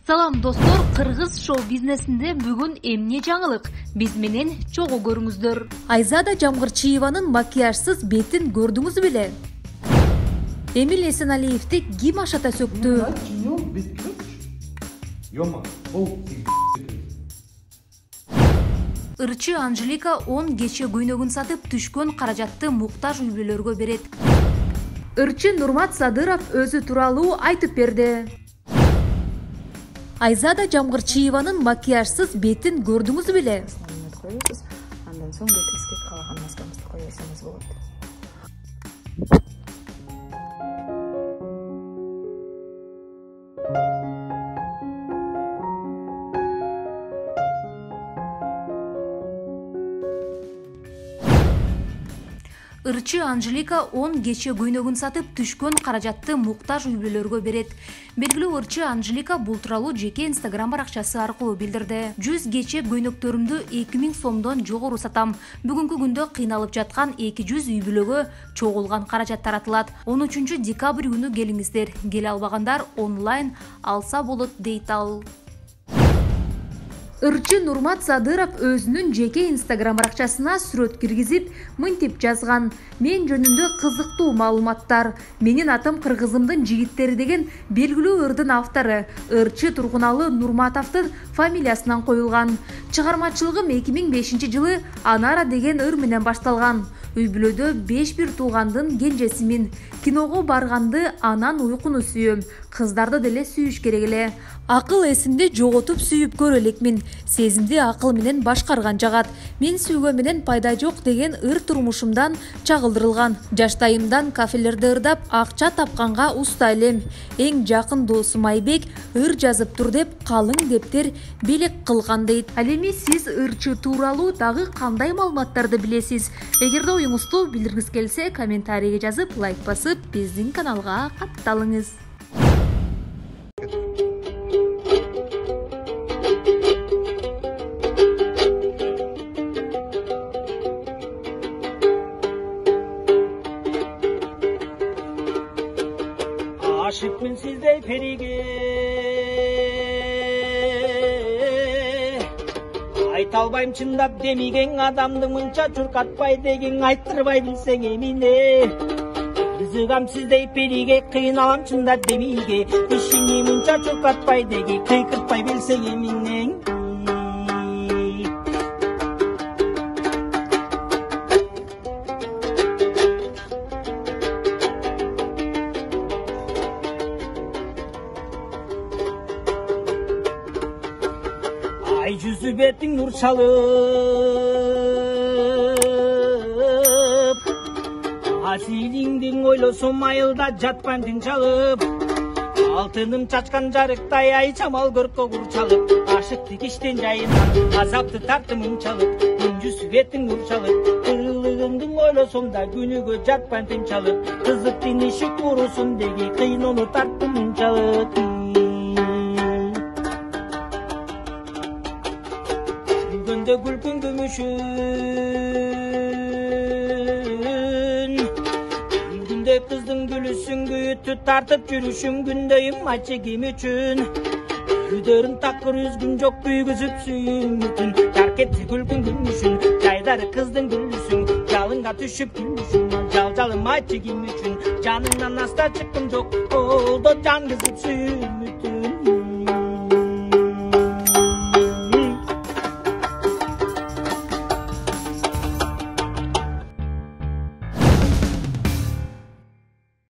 Салам достор, Кыргыз шоу бизнесинде бүгүн эмне жаңылык? Биз менен чогуу көрүңүздөр. Айзада Жамгырчиеванын макияжсыз бетин көрдүңүз беле? Эмил Эсеналиевди ким ашата сөктү? Ырчы Анжелика 10 кече көйнөгүн сатып түшкөн каражатты муктаж үй-бүлөлөргө берет. Ырчы Нурмат Садыров өзү тууралуу айтып берди. Айзада Жамгырчиеванын макияжсыз бетин көрдүңүз беле? Андан соң бетибизге калаган маскамызды кое берсеңиз болот. Ырчы Анжелика 10 кече көйнөгүн сатып түшкөн каражатты муктаж үй-бүлөлөргө берет. Белгилүү Ырчы Анжелика бул тууралуу жеке Инстаграм баракчасы аркылуу билдирди. 100 кече көйнөктөрүмдү 2000 сомдон жогору сатам. Бүгүнкү күндө кыйналып жаткан 200 үй-бүлөгө чогулган каражат таратылат. 13 декабрь күнү келиңиздер. Келе албагандар онлайн алса болот дейт ал. Ырчы Нурмат Садыров өзүнүн жеке Инстаграм баракчасына сүрөт киргизип, мынтип жазган: "Мен жөнүндө кызыктуу маалыматтар. Менин атым Кыргызымдын жигиттери" деген белгилүү ырдын автору Ырчы Тургуналы Нурматовдун фамилиясынан коюлган. Чыгармачылыгым 2005 жылы Анара деген ыр менен башталган. Үй-бүлөдө 5 бир туугандын кенжесимин. Киного барганды анан уйкуну сүйөм. Кыздарды деле сүйүш керек эле. Акыл эсимди жоготуп сүйүп көрө элекмин. Сезимди акыл менен башкарган жагат. Мен сүйгөн менен пайда жок деген ыр турмушумдан чагылдырылган. Жаштайымдан кафелерде ырдап акча тапканга уста элем. Эң жакын досум Айбек ыр жазып тур деп калың дептер белек кылган дейт. Ал эми сиз ырчы тууралуу дагы кандай маалыматтарды билесиз? Эгерде оюңузду билдиргиңиз келсе, комментарийге жазып, лайк басып, биздин каналга катталыңыз. Aşıkmın sizdey periге, айта албайм чындап демиген адамды мынча чуркатпай деген айттырбай билсең эмине. Кызыгам сиздей периге, кыйналам чындап демиге, ишини мынча чуркатпай деги кыйкыртпай билсең эмине. Ay yüzü betin nur çalıp, asilingdin oylosum ayılda jatpandın çalıp, altınım çaçkan jarıktay ay çamal görko gur çalıp, aşık dikişten jayından azaptı tartımım çalıp, yüzü betin nur çalıp, kırılığındın oylosum da günügö jatpandın çalıp, kızık dinişi kurusun degi kıyın onu tartımım çalıp. Günde gülkün gümüşün, günde kızdın gülüsün güyütü tartıp yürüşün, gündeyim açı kim üçün. Güdörün takır üzgün çok büyügüzüp suyun bütün, terk etti gülkün gümüşün, çaydarı kızdın gülüsün, jalınga düşüp gülüsün, jal jalım açı kim üçün, canından hasta çıktım çok oldu can kızıp suyun bütün.